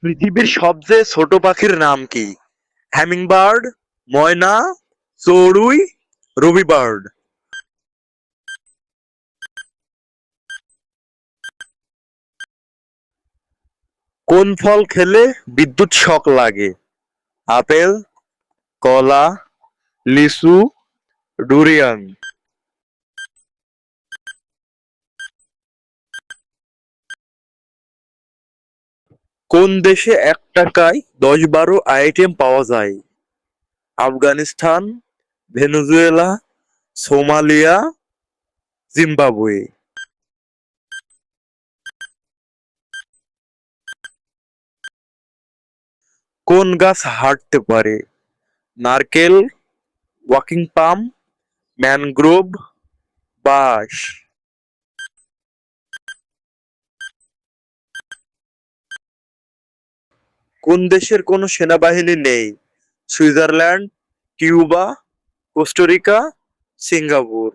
পৃথিবীর সবচেয়ে ছোট পাখির নাম কি? হ্যামিংবার্ড, ময়না, চড়ুই, রুবিবার্ড। কোন ফল খেলে বিদ্যুৎ শক লাগে? আপেল, কলা, লিচু, ডুরিয়ান। কোন দেশে এক টাকায় ১০-১২ আইটেম পাওয়া যায়? Afghanistan, Venezuela, Somalia, Zimbabwe. কোন গাছ হাঁটতে পারে? নারকেল, ওয়াকিং পাম, ম্যানগ্রোভ, বাঁশ। কোন দেশের কোনো সেনাবাহিনী নেই? Switzerland, Cuba, Costa Rica, Singapore.